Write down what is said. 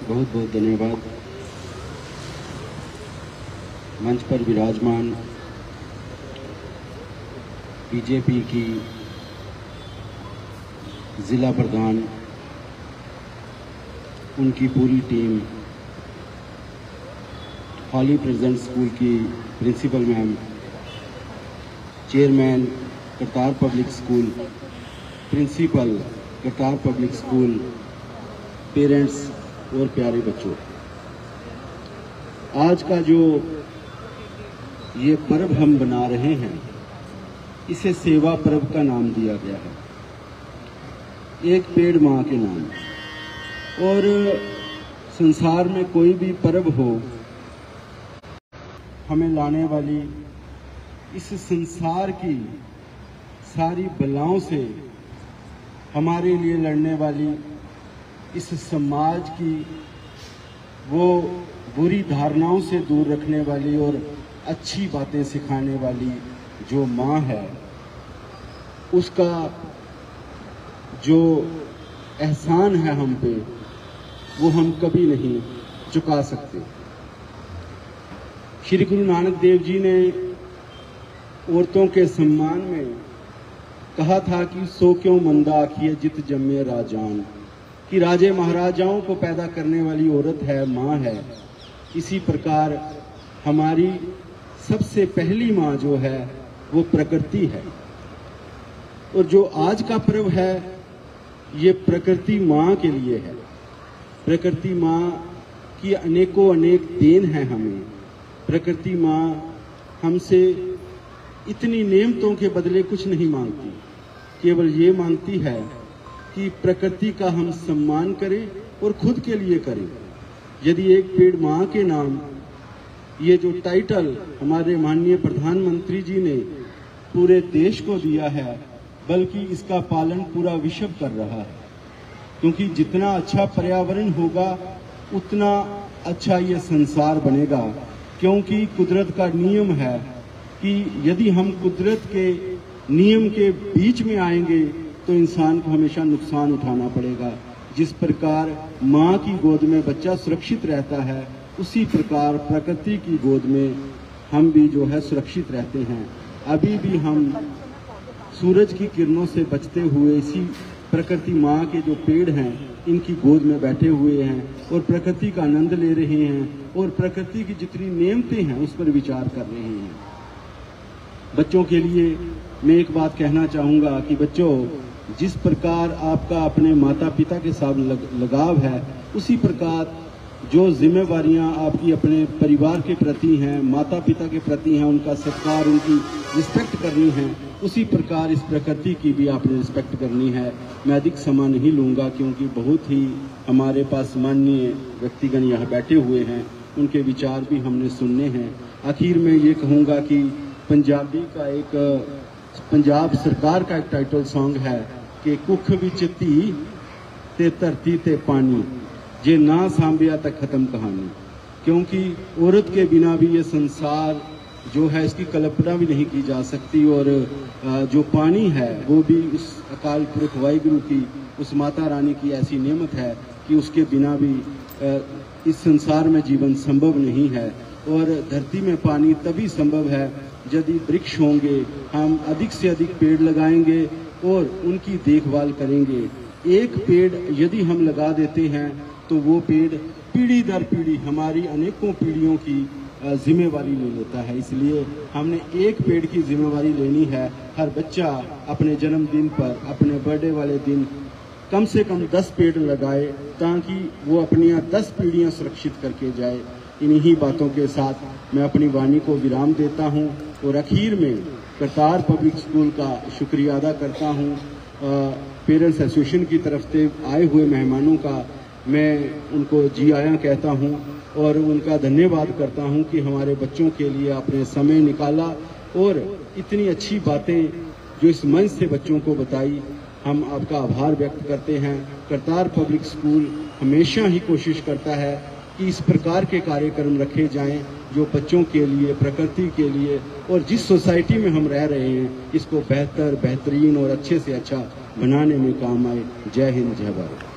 बहुत बहुत धन्यवाद। मंच पर विराजमान बीजेपी की ज़िला प्रधान, उनकी पूरी टीम, हॉली प्रेजेंट स्कूल की principal ma'am, chairman Kartar public school, principal Kartar public school, parents और प्यारे बच्चों, आज का जो ये पर्व हम बना रहे हैं, इसे सेवा पर्व का नाम दिया गया है, एक पेड़ माँ के नाम। और संसार में कोई भी पर्व हो, हमें लाने वाली इस संसार की सारी बलाओं से, हमारे लिए लड़ने वाली इस समाज की वो बुरी धारणाओं से दूर रखने वाली और अच्छी बातें सिखाने वाली जो माँ है, उसका जो एहसान है हम पे, वो हम कभी नहीं चुका सकते। श्री गुरु नानक देव जी ने औरतों के सम्मान में कहा था कि सो क्यों मंदा आखिए जित जम्मे राजान, कि राजे महाराजाओं को पैदा करने वाली औरत है, माँ है। इसी प्रकार हमारी सबसे पहली माँ जो है वो प्रकृति है। और जो आज का पर्व है, ये प्रकृति माँ के लिए है। प्रकृति माँ की अनेकों अनेक देन है हमें। प्रकृति माँ हमसे इतनी नेमतों के बदले कुछ नहीं मांगती, केवल ये मांगती है कि प्रकृति का हम सम्मान करें और खुद के लिए करें। यदि एक पेड़ माँ के नाम, ये जो टाइटल हमारे माननीय प्रधानमंत्री जी ने पूरे देश को दिया है, बल्कि इसका पालन पूरा विश्व कर रहा है, क्योंकि जितना अच्छा पर्यावरण होगा उतना अच्छा ये संसार बनेगा। क्योंकि कुदरत का नियम है कि यदि हम कुदरत के नियम के बीच में आएंगे तो इंसान को हमेशा नुकसान उठाना पड़ेगा। जिस प्रकार माँ की गोद में बच्चा सुरक्षित रहता है, उसी प्रकार प्रकृति की गोद में हम भी जो है सुरक्षित रहते हैं। अभी भी हम सूरज की किरणों से बचते हुए इसी प्रकृति माँ के जो पेड़ हैं, इनकी गोद में बैठे हुए हैं और प्रकृति का आनंद ले रहे हैं और प्रकृति की जितनी नेमतें हैं उस पर विचार कर रहे हैं। बच्चों के लिए मैं एक बात कहना चाहूँगा कि बच्चों, जिस प्रकार आपका अपने माता पिता के साथ लगाव है, उसी प्रकार जो जिम्मेवारियां आपकी अपने परिवार के प्रति हैं, माता पिता के प्रति हैं, उनका सत्कार, उनकी रिस्पेक्ट करनी है, उसी प्रकार इस प्रकृति की भी आपने रिस्पेक्ट करनी है। मैं अधिक समय नहीं लूँगा, क्योंकि बहुत ही हमारे पास माननीय व्यक्तिगण यहाँ बैठे हुए हैं, उनके विचार भी हमने सुनने हैं। आखिर में ये कहूँगा कि पंजाबी का एक, पंजाब सरकार का एक टाइटल सॉन्ग है कि कुख विच धी ते धरती ते पानी, जे ना सांभिया तक खत्म कहानी। क्योंकि औरत के बिना भी ये संसार जो है, इसकी कल्पना भी नहीं की जा सकती। और जो पानी है वो भी उस अकाल पुरख वाहिगुरु की, उस माता रानी की ऐसी नेमत है कि उसके बिना भी इस संसार में जीवन संभव नहीं है। और धरती में पानी तभी संभव है यदि वृक्ष होंगे, हम अधिक से अधिक पेड़ लगाएंगे और उनकी देखभाल करेंगे। एक पेड़ यदि हम लगा देते हैं तो वो पेड़ पीढ़ी दर पीढ़ी हमारी अनेकों पीढ़ियों की जिम्मेवारी ले लेता है। इसलिए हमने एक पेड़ की जिम्मेवारी लेनी है। हर बच्चा अपने जन्मदिन पर, अपने बर्थडे वाले दिन कम से कम 10 पेड़ लगाए, ताकि वो अपनी 10 पीढ़ियाँ सुरक्षित करके जाए। इन्हीं बातों के साथ मैं अपनी वाणी को विराम देता हूँ और आखिर में करतार पब्लिक स्कूल का शुक्रिया अदा करता हूँ। पेरेंट्स एसोसिएशन की तरफ से आए हुए मेहमानों का मैं उनको जी आया कहता हूँ और उनका धन्यवाद करता हूँ कि हमारे बच्चों के लिए आपने समय निकाला और इतनी अच्छी बातें जो इस मंच से बच्चों को बताई। हम आपका आभार व्यक्त करते हैं। करतार पब्लिक स्कूल हमेशा ही कोशिश करता है कि इस प्रकार के कार्यक्रम रखे जाएं जो बच्चों के लिए, प्रकृति के लिए और जिस सोसाइटी में हम रह रहे हैं इसको बेहतर, बेहतरीन और अच्छे से अच्छा बनाने में काम आए। जय हिंद, जय भारत।